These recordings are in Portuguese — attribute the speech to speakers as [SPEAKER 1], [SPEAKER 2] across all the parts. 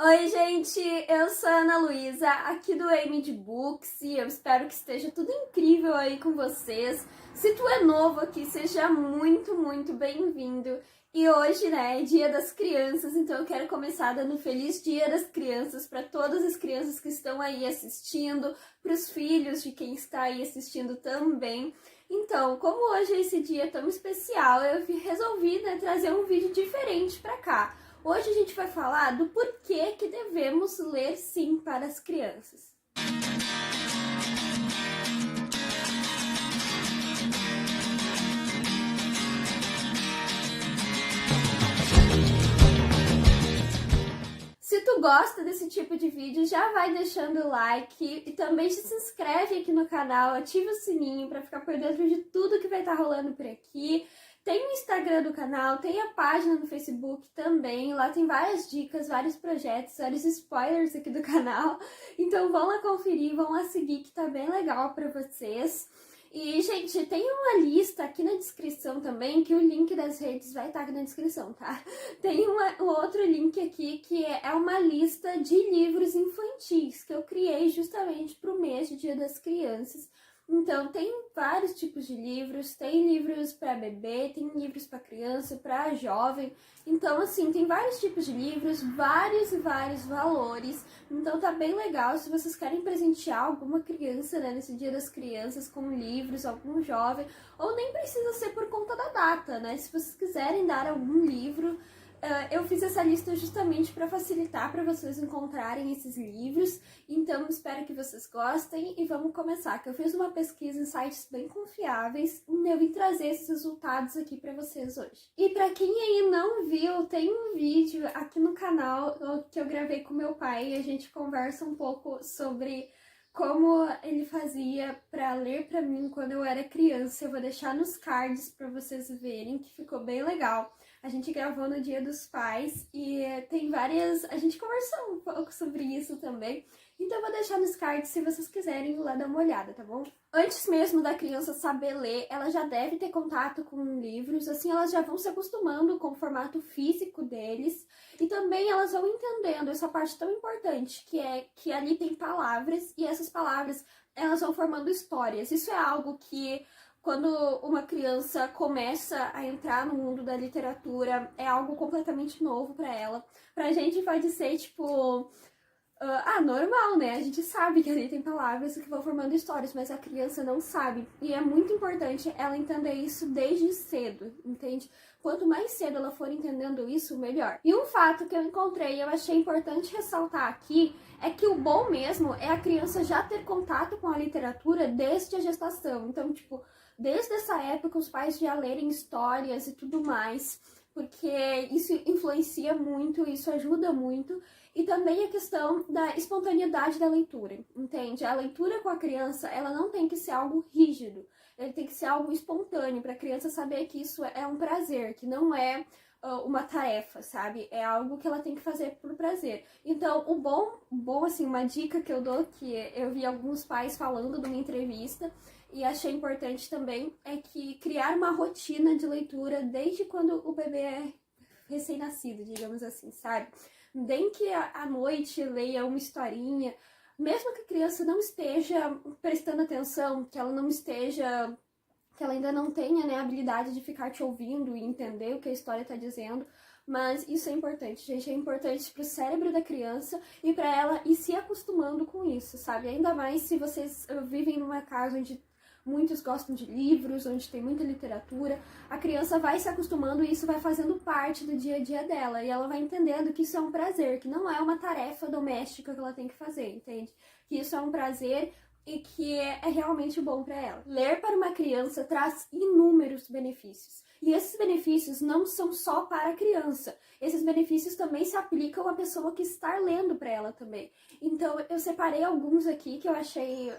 [SPEAKER 1] Oi, gente! Eu sou a Ana Luísa, aqui do Amy de Books, e eu espero que esteja tudo incrível aí com vocês. Se tu é novo aqui, seja muito bem-vindo. E hoje, né, é Dia das Crianças, então eu quero começar dando um feliz Dia das Crianças para todas as crianças que estão aí assistindo, para os filhos de quem está aí assistindo também. Então, como hoje é esse dia tão especial, eu resolvi, né, trazer um vídeo diferente para cá. Hoje a gente vai falar do porquê que devemos ler sim para as crianças. Se tu gosta desse tipo de vídeo, já vai deixando o like e também se inscreve aqui no canal, ativa o sininho para ficar por dentro de tudo que vai estar rolando por aqui. Tem o Instagram do canal, tem a página no Facebook também, lá tem várias dicas, vários projetos, vários spoilers aqui do canal. Então vão lá conferir, vão lá seguir que tá bem legal para vocês. E, gente, tem uma lista aqui na descrição também, que o link das redes vai estar aqui na descrição, tá? Tem um outro link aqui que é uma lista de livros infantis que eu criei justamente para o mês de Dia das Crianças. Então, tem vários tipos de livros, tem livros para bebê, tem livros para criança, para jovem. Então, assim, tem vários tipos de livros, vários e vários valores. Então, tá bem legal se vocês querem presentear alguma criança, né, nesse Dia das Crianças com livros, algum jovem, ou nem precisa ser por conta da data, né? Se vocês quiserem dar algum livro, eu fiz essa lista justamente para facilitar para vocês encontrarem esses livros, então espero que vocês gostem e vamos começar, que eu fiz uma pesquisa em sites bem confiáveis e eu vim trazer esses resultados aqui para vocês hoje. E para quem aí não viu, tem um vídeo aqui no canal que eu gravei com meu pai e a gente conversa um pouco sobre como ele fazia para ler para mim quando eu era criança. Eu vou deixar nos cards para vocês verem, que ficou bem legal. A gente gravou no Dia dos Pais e tem várias... A gente conversou um pouco sobre isso também. Então eu vou deixar nos cards se vocês quiserem ir lá dar uma olhada, tá bom? Antes mesmo da criança saber ler, ela já deve ter contato com livros, assim elas já vão se acostumando com o formato físico deles e também elas vão entendendo essa parte tão importante, que é que ali tem palavras e essas palavras elas vão formando histórias. Isso é algo que quando uma criança começa a entrar no mundo da literatura, é algo completamente novo para ela. Pra gente pode ser tipo... normal, né? A gente sabe que ali tem palavras que vão formando histórias, mas a criança não sabe. E é muito importante ela entender isso desde cedo, entende? Quanto mais cedo ela for entendendo isso, melhor. E um fato que eu encontrei e eu achei importante ressaltar aqui é que o bom mesmo é a criança já ter contato com a literatura desde a gestação. Então, tipo, desde essa época os pais já lerem histórias e tudo mais, porque isso influencia muito, isso ajuda muito. E também a questão da espontaneidade da leitura, entende? A leitura com a criança, ela não tem que ser algo rígido, ele tem que ser algo espontâneo, para a criança saber que isso é um prazer, que não é uma tarefa, sabe? É algo que ela tem que fazer por prazer. Então, o bom, assim, uma dica que eu dou, que eu vi alguns pais falando numa entrevista, e achei importante também, é que criar uma rotina de leitura desde quando o bebê é recém-nascido, digamos assim, sabe? Nem que à noite leia uma historinha, mesmo que a criança não esteja prestando atenção, que ela ainda não tenha, né, a habilidade de ficar te ouvindo e entender o que a história está dizendo, mas isso é importante, gente, é importante para o cérebro da criança e para ela ir se acostumando com isso, sabe? Ainda mais se vocês vivem numa casa onde muitos gostam de livros, onde tem muita literatura, a criança vai se acostumando e isso vai fazendo parte do dia a dia dela. E ela vai entendendo que isso é um prazer, que não é uma tarefa doméstica que ela tem que fazer, entende? Que isso é um prazer e que é realmente bom para ela. Ler para uma criança traz inúmeros benefícios. E esses benefícios não são só para a criança. Esses benefícios também se aplicam à pessoa que está lendo para ela também. Então, eu separei alguns aqui que eu achei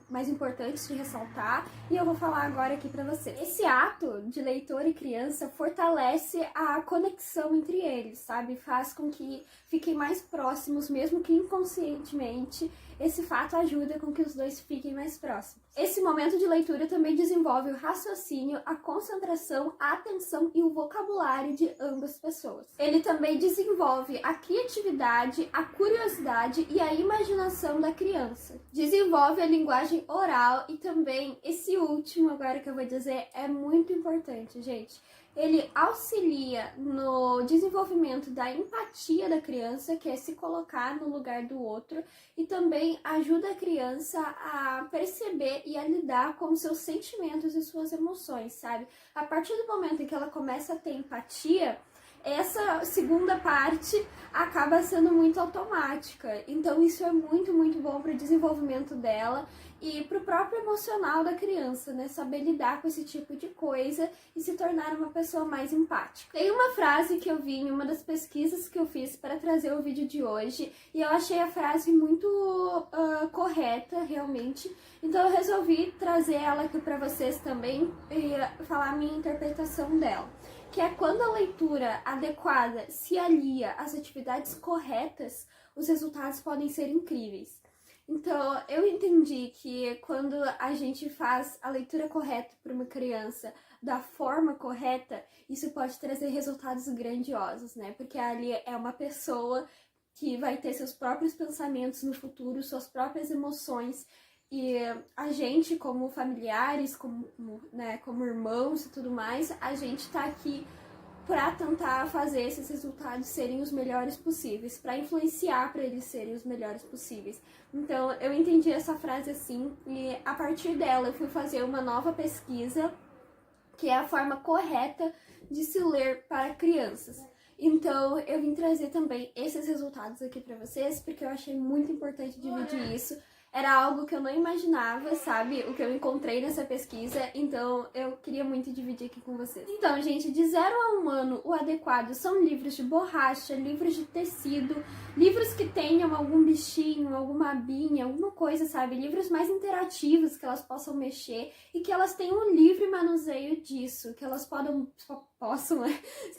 [SPEAKER 1] mais importantes de ressaltar e eu vou falar agora aqui para você. Esse ato de leitor e criança fortalece a conexão entre eles, sabe? Faz com que fiquem mais próximos, mesmo que inconscientemente. Esse fato ajuda com que os dois fiquem mais próximos. Esse momento de leitura também desenvolve o raciocínio, a concentração, a atenção e o vocabulário de ambas pessoas. Ele também desenvolve a criatividade, a curiosidade e a imaginação da criança. Desenvolve a linguagem oral e também, esse último agora que eu vou dizer, é muito importante, gente. Ele auxilia no desenvolvimento da empatia da criança, que é se colocar no lugar do outro, e também ajuda a criança a perceber e a lidar com seus sentimentos e suas emoções, sabe? A partir do momento em que ela começa a ter empatia, essa segunda parte acaba sendo muito automática. Então isso é muito, muito bom para o desenvolvimento dela e para o próprio emocional da criança, né? Saber lidar com esse tipo de coisa e se tornar uma pessoa mais empática. Tem uma frase que eu vi em uma das pesquisas que eu fiz para trazer o vídeo de hoje e eu achei a frase muito correta, realmente. Então eu resolvi trazer ela aqui para vocês também e falar a minha interpretação dela. Que é quando a leitura adequada se alia às atividades corretas, os resultados podem ser incríveis. Então, eu entendi que quando a gente faz a leitura correta para uma criança da forma correta, isso pode trazer resultados grandiosos, né? Porque ali é uma pessoa que vai ter seus próprios pensamentos no futuro, suas próprias emoções, e a gente, como familiares, como irmãos e tudo mais, a gente tá aqui para tentar fazer esses resultados serem os melhores possíveis, para influenciar para eles serem os melhores possíveis. Então, eu entendi essa frase assim, e a partir dela eu fui fazer uma nova pesquisa, que é a forma correta de se ler para crianças. Então, eu vim trazer também esses resultados aqui para vocês, porque eu achei muito importante dividir isso. Era algo que eu não imaginava, sabe? O que eu encontrei nessa pesquisa, então eu queria muito dividir aqui com vocês. Então, gente, de 0 a 1 ano, o adequado são livros de borracha, livros de tecido, livros que tenham algum bichinho, alguma abinha, alguma coisa, sabe? Livros mais interativos, que elas possam mexer e que elas tenham um livre manuseio disso, que elas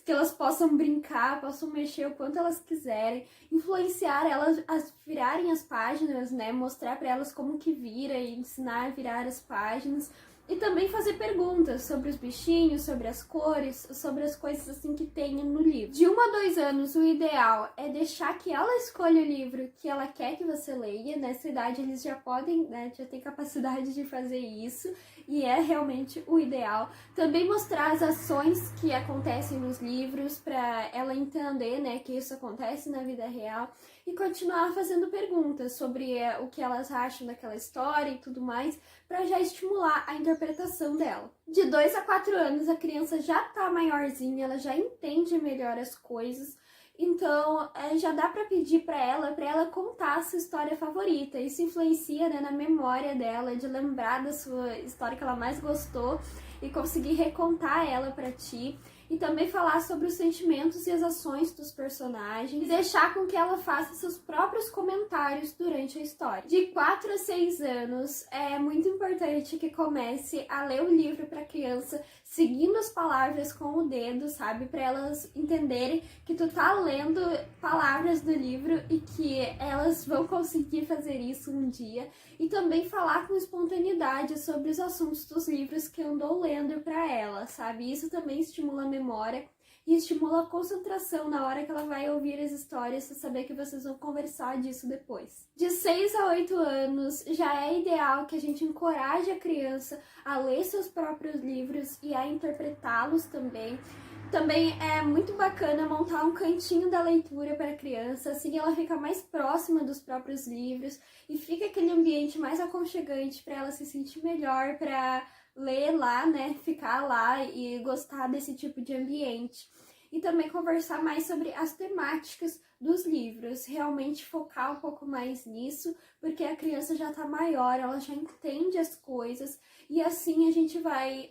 [SPEAKER 1] que elas possam brincar, possam mexer o quanto elas quiserem, influenciar elas a virarem as páginas, né? Mostrar para elas como que vira e ensinar a virar as páginas. E também fazer perguntas sobre os bichinhos, sobre as cores, sobre as coisas assim que tem no livro. De 1 a 2 anos, o ideal é deixar que ela escolha o livro que ela quer que você leia. Nessa idade eles já podem, né, já tem capacidade de fazer isso. E é realmente o ideal. Também mostrar as ações que acontecem nos livros para ela entender, né, que isso acontece na vida real. E continuar fazendo perguntas sobre o que elas acham daquela história e tudo mais, para já estimular a interpretação dela. De 2 a 4 anos, a criança já tá maiorzinha, ela já entende melhor as coisas, então já dá para pedir para ela contar a sua história favorita. Isso influencia, né, na memória dela, de lembrar da sua história que ela mais gostou e conseguir recontar ela para ti. E também falar sobre os sentimentos e as ações dos personagens e deixar com que ela faça seus próprios comentários durante a história. De 4 a 6 anos, é muito importante que comece a ler o livro para a criança seguindo as palavras com o dedo, sabe? Para elas entenderem que tu tá lendo palavras do livro e que elas vão conseguir fazer isso um dia. E também falar com espontaneidade sobre os assuntos dos livros que eu andou lendo para ela, sabe? Isso também estimula a memória e estimula a concentração na hora que ela vai ouvir as histórias e saber que vocês vão conversar disso depois. De 6 a 8 anos, já é ideal que a gente encoraje a criança a ler seus próprios livros e a interpretá-los também. Também é muito bacana montar um cantinho da leitura para a criança, assim ela fica mais próxima dos próprios livros e fica aquele ambiente mais aconchegante para ela se sentir melhor, para ler lá, né, ficar lá e gostar desse tipo de ambiente. E também conversar mais sobre as temáticas dos livros, realmente focar um pouco mais nisso, porque a criança já tá maior, ela já entende as coisas, e assim a gente vai,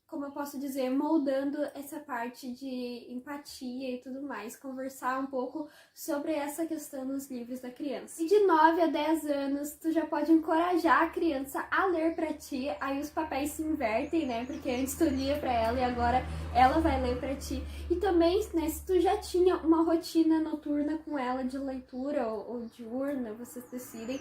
[SPEAKER 1] como eu posso dizer, moldando essa parte de empatia e tudo mais, conversar um pouco sobre essa questão nos livros da criança. E de 9 a 10 anos, tu já pode encorajar a criança a ler pra ti, aí os papéis se invertem, né, porque antes tu lia pra ela e agora ela vai ler pra ti. E também, né, se tu já tinha uma rotina noturna com ela de leitura ou diurna, vocês decidem,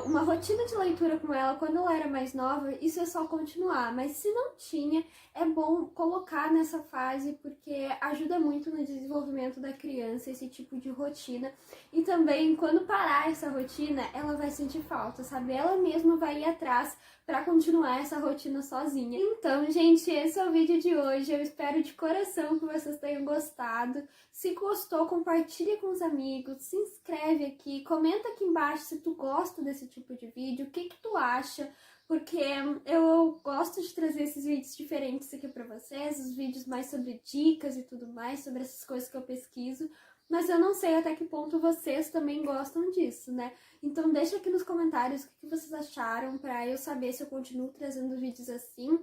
[SPEAKER 1] uma rotina de leitura com ela quando ela era mais nova, isso é só continuar, mas se não tinha, é bom colocar nessa fase porque ajuda muito no desenvolvimento da criança esse tipo de rotina. E também, quando parar essa rotina, ela vai sentir falta, sabe? Ela mesma vai ir atrás para continuar essa rotina sozinha. Então, gente, esse é o vídeo de hoje. Eu espero de coração que vocês tenham gostado. Se gostou, compartilha com os amigos, se inscreve aqui, comenta aqui embaixo se tu gosta desse tipo de vídeo, o que tu acha, porque eu gosto de trazer esses vídeos diferentes aqui pra vocês, os vídeos mais sobre dicas e tudo mais, sobre essas coisas que eu pesquiso, mas eu não sei até que ponto vocês também gostam disso, né? Então deixa aqui nos comentários o que vocês acharam pra eu saber se eu continuo trazendo vídeos assim.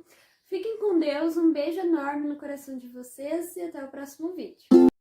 [SPEAKER 1] Fiquem com Deus, um beijo enorme no coração de vocês e até o próximo vídeo.